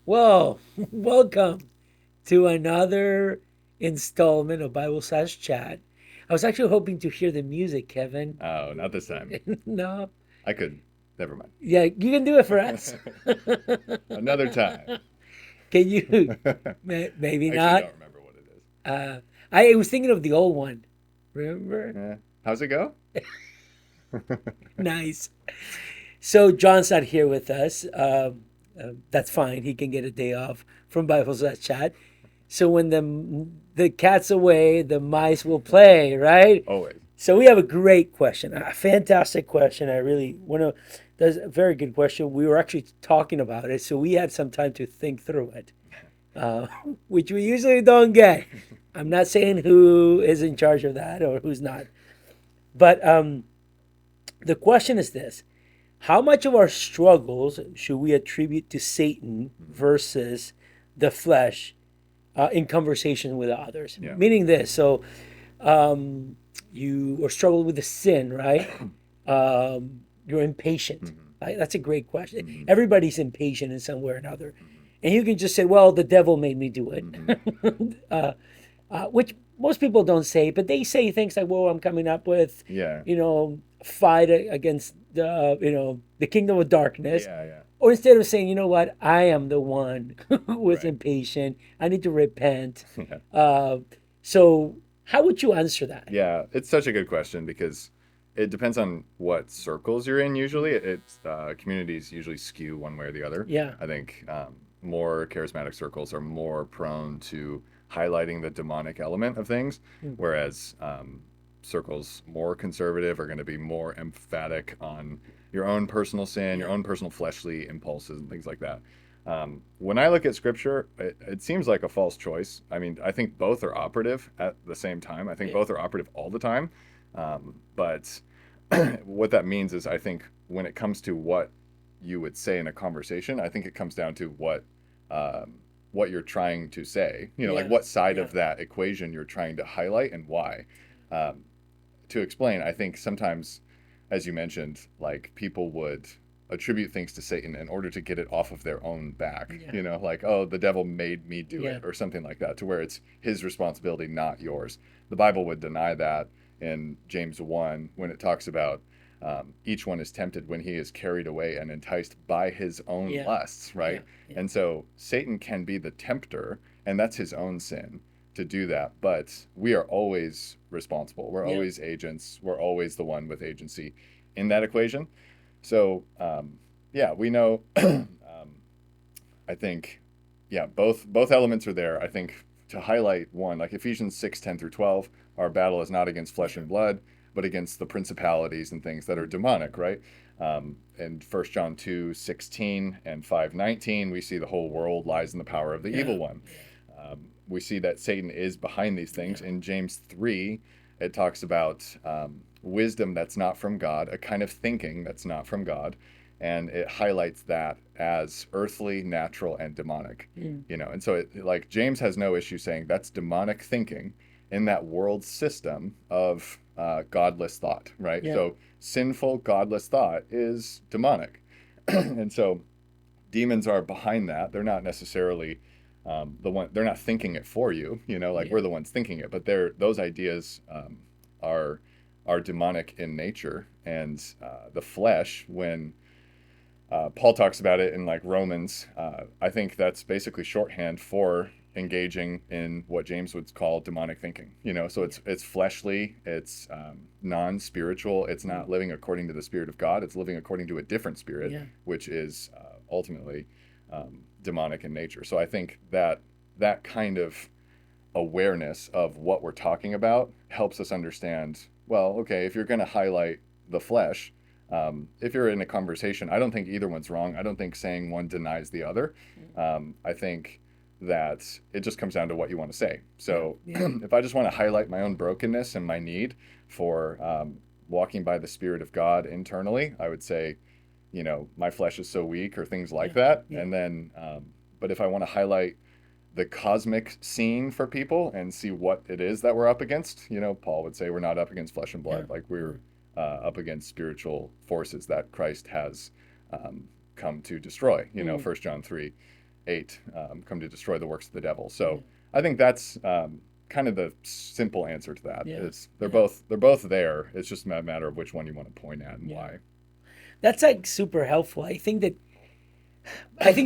Well, welcome to another installment of Bible Slash Chat. I was actually hoping to hear the music, Kevin. Oh, not this time. No, I could. Never mind. yeah, you can do it for us. Another time. Can you? I Maybe actually not. don't remember what it is. Uh, I was thinking of the old one. Remember? How's it go? Nice. So John's not here with us. That's fine. He can get a day off from Bible Slash Chat. So when the cat's away, the mice will play, right? Always. So we have a great question, a fantastic question. I really want to. That's a very good question. We were actually talking about it, so we had some time to think through it, uh, which we usually don't get. I'm not saying who is in charge of that or who's not, but the question is this: how much of our struggles should we attribute to Satan versus the flesh in conversation with others? Yeah. Meaning this, so um, you are struggling with a sin, right? You're impatient. Right? That's a great question. Everybody's impatient in some way or another. And you can just say, well, the devil made me do it, which most people don't say, but they say things like, well, I'm coming up with, Yeah. fight against the kingdom of darkness. Yeah, yeah. Or instead of saying, you know what, I am the one who was Right. impatient. I need to repent. Yeah. Uh, so how would you answer that? Yeah, it's such a good question because it depends on what circles you're in usually. It's communities usually skew one way or the other. Yeah. I think more charismatic circles are more prone to highlighting the demonic element of things, Mm. whereas circles more conservative are going to be more emphatic on your own personal sin, your Yeah. own personal fleshly impulses, and things like that. When I look at scripture, it seems like a false choice. I mean, I think both are operative at the same time. I think Yeah. both are operative all the time. But what that means is, I think when it comes to what you would say in a conversation, I think it comes down to what you're trying to say. Like Yeah. what side Yeah. of that equation you're trying to highlight and why. Um, to explain, I think sometimes, as you mentioned, like people would attribute things to Satan in order to get it off of their own back. Yeah. Like, oh, the devil made me do Yeah. it, or something like that, to where it's his responsibility, not yours. The Bible would deny that in James 1 when it talks about each one is tempted when he is carried away and enticed by his own Yeah. lusts, Yeah. right? Yeah. And so Satan can be the tempter, and that's his own sin to do that. But we are always responsible. We're Yeah. always agents. We're always the one with agency in that equation. So, yeah, we know. I think, yeah, both elements are there. I think to highlight one, like Ephesians 6:10 through 12, our battle is not against flesh and blood, but against the principalities and things that are demonic, right? And 1 John 2:16 and 5:19, we see the whole world lies in the power of the Yeah. evil one. We see that Satan is behind these things. Yeah. In James 3, it talks about wisdom that's not from God, a kind of thinking that's not from God, and it highlights that as earthly, natural, and demonic. Mm. And so like James has no issue saying that's demonic thinking in that world system of godless thought, right? Yeah. So sinful, godless thought is demonic, and so demons are behind that. They're not necessarily the one. They're not thinking it for you. Like Yeah. we're the ones thinking it, but those ideas are are demonic in nature, and the flesh. When Paul talks about it in like Romans, I think that's basically shorthand for engaging in what James would call demonic thinking. So it's fleshly, it's non-spiritual, it's not living according to the Spirit of God. It's living according to a different spirit, Yeah. which is ultimately demonic in nature. So I think that kind of awareness of what we're talking about helps us understand, well, okay, if you're going to highlight the flesh, if you're in a conversation, I don't think either one's wrong. I don't think saying one denies the other. I think that it just comes down to what you want to say. So Yeah. if I just want to highlight my own brokenness and my need for walking by the Spirit of God internally, I would say, my flesh is so weak, or things like Yeah. that. Yeah. And then, but if I want to highlight the cosmic scene for people and see what it is that we're up against. You know, Paul would say we're not up against flesh and Yeah. blood, like Yeah. we're up against spiritual forces that Christ has um, come to destroy. You know, Mm. 1 John 3:8, come to destroy the works of the devil. Yeah. So I think that's kind of the simple answer to that. Yeah. Is Yeah. they're both there. It's just a matter of which one you want to point at and Yeah. why. That's like super helpful. I think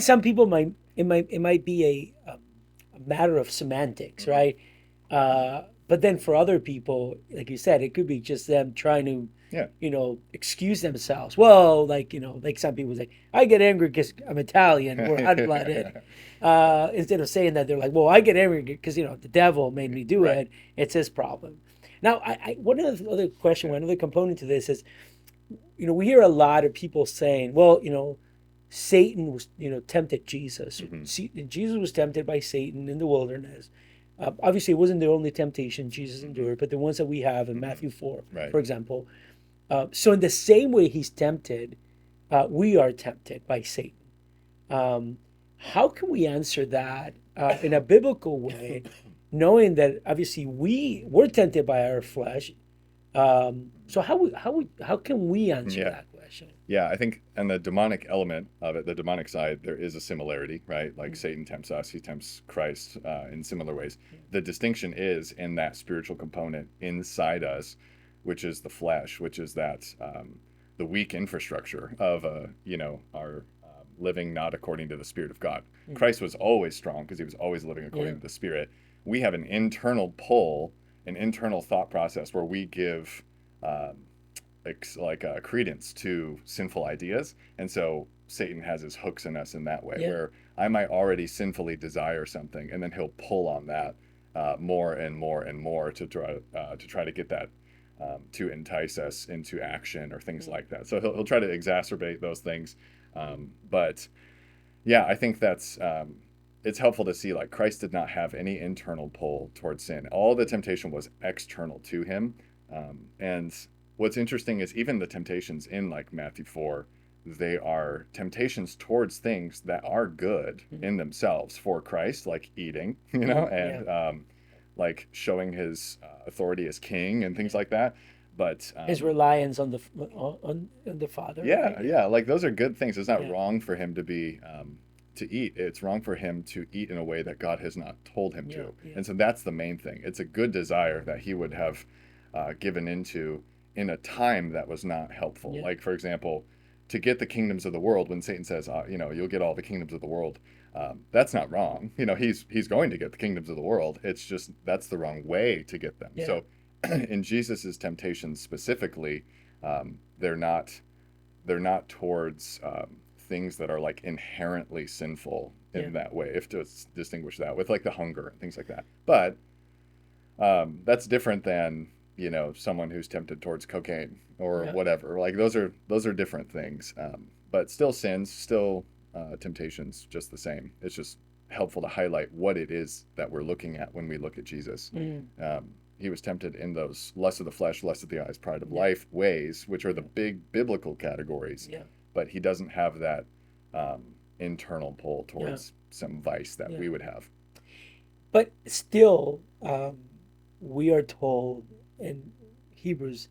some people might be a matter of semantics, Mhm. right? But then for other people, like you said, it could be just them trying to, Yeah. excuse themselves. Well, like like some people say, I get angry because I'm Italian, we're hot blooded. Instead of saying that, they're like, well, I get angry because the devil made me do Right. it. It's his problem. Now, one other question, Yeah. one other component to this is, we hear a lot of people saying, well, Satan was, tempted Jesus. Hmm. Jesus was tempted by Satan in the wilderness. Obviously, it wasn't the only temptation Jesus Hmm. endured, but the ones that we have in Hmm. Matthew 4, Right. for example. So, in the same way he's tempted, we are tempted by Satan. Um, how can we answer that in a biblical way, knowing that obviously we're tempted by our flesh? So how can we answer Yeah. that question? Yeah, I think on the demonic element of it, the demonic side, there is a similarity, right? Like Mm. Satan tempts us, he tempts Christ in similar ways. The distinction is in that spiritual component inside us, which is the flesh, which is that the weak infrastructure of our living not according to the Spirit of God. Mm. Christ was always strong because he was always living Yeah. according to the Spirit. We have an internal pull, an internal thought process where we give. Um, credence to sinful ideas, and so Satan has his hooks in us in that way, Yeah. where I might already sinfully desire something, and then he'll pull on that more and more and more to try to get that to entice us into action or things Mm. like that. So he'll try to exacerbate those things, but yeah, I think that's it's helpful to see like Christ did not have any internal pull towards sin. All the temptation was external to him. And what's interesting is even the temptations in like Matthew 4, they are temptations towards things that are good Mm. in themselves for Christ, like eating, Mm. Yeah. and like showing his authority as king and Yeah. things like that. But His reliance on the Father, right? yeah, Yeah. yeah, like those are good things. It's not Yeah. wrong for him to eat. It's wrong for him to eat in a way that God has not told him Yeah. to. Yeah. And so that's the main thing. It's a good desire that he would have given into in a time that was not helpful. Yeah. Like for example, to get the kingdoms of the world, when Satan says, you'll get all the kingdoms of the world, that's not wrong. He's going to get the kingdoms of the world. It's just that's the wrong way to get them. Yeah. So in Jesus's temptations specifically, they're not towards things that are like inherently sinful Yeah. in that way, if to distinguish that with like the hunger and things like that. But that's different than someone who's tempted towards cocaine or Yeah. whatever. Like those are different things, but still sins, still temptations, just the same. It's just helpful to highlight what it is that we're looking at when we look at Jesus. Mm. He was tempted in those lust of the flesh, lust of the eyes, pride of Yeah. life ways, which are the Yeah. big biblical categories, Yeah. but he doesn't have that um, internal pull Yeah. towards some vice that Yeah. we would have. But still, we are told in Hebrews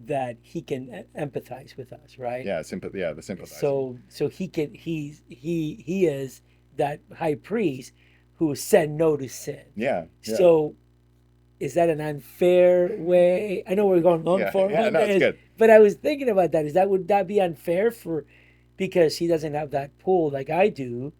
that he can empathize with us, right? Yeah, sympathy. Yeah, the sympathizing. So he is that high priest who said no to sin. Yeah, yeah, So is that an unfair way? I know we're going long yeah, form yeah. on No, it's this, good. but I was thinking about that. Would that be unfair for because he doesn't have that pull like I do,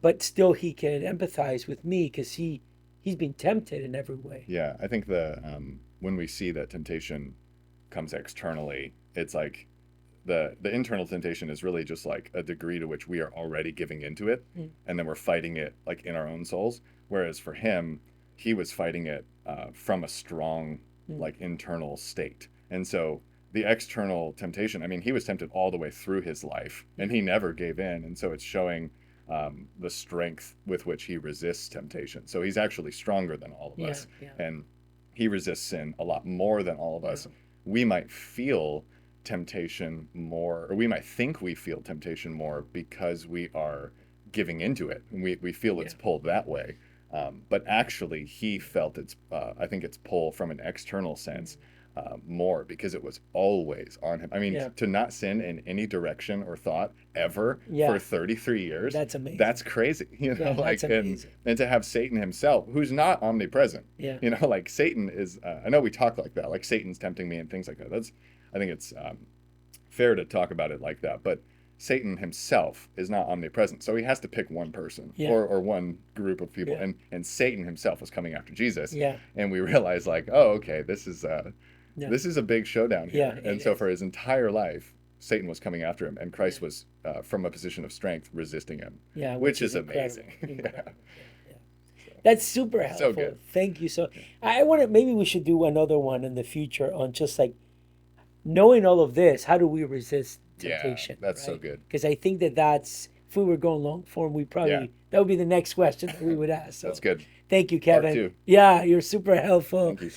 but still he can empathize with me because he's been tempted in every way. Yeah, I think the when we see that temptation comes externally, it's like the internal temptation is really just like a degree to which we are already giving into it, Mm. and then we're fighting it like in our own souls. Whereas for him, he was fighting it from a strong Mm. like internal state, and so the external temptation. I mean, he was tempted all the way through his life, and Yeah. he never gave in, and so it's showing the strength with which he resists temptation. So he's actually stronger than all of Yeah. us, Yeah. and he resists sin a lot more than all of Yeah. us. We might feel temptation more, or we might think we feel temptation more because we are giving into it. And we feel Yeah. its pull that way. But actually, he felt I think its pull from an external sense more because it was always on him. I mean, Yeah. to not sin in any direction or thought ever for Yeah. 33 years, That's amazing. that's crazy. Yeah, that's Like, amazing. and to have Satan himself, who's not omnipresent, Yeah. like Satan is, I know we talk like that, like Satan's tempting me and things like that. I think it's fair to talk about it like that. But Satan himself is not omnipresent, so he has to pick one person Yeah. or one group of people, Yeah. and Satan himself was coming after Jesus, Yeah. and we realize like, oh, okay, Yeah. this is a big showdown Yeah, here, it and so is. for his entire life, Satan was coming after him, and Yeah. Christ was from a position of strength resisting him, Yeah, which which is is incredible. amazing. Yeah, Incredible. Yeah. Yeah. That's super so helpful. good. Thank you. So I want to, maybe we should do another one in the future on just like knowing all of this, how do we resist Yeah, temptation, that's so right? good. Because I think that that's, if we were going long form, we Yeah, probably, that would be the next question that we would ask. that's So good. thank you, Part Kevin. two. Yeah, you're super helpful. Thank you.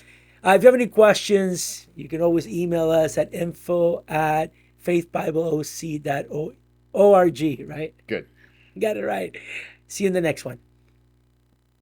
If you have any questions, you can always email us at info@faithbibleoc.org, right? Good. Got it right. See you in the next one.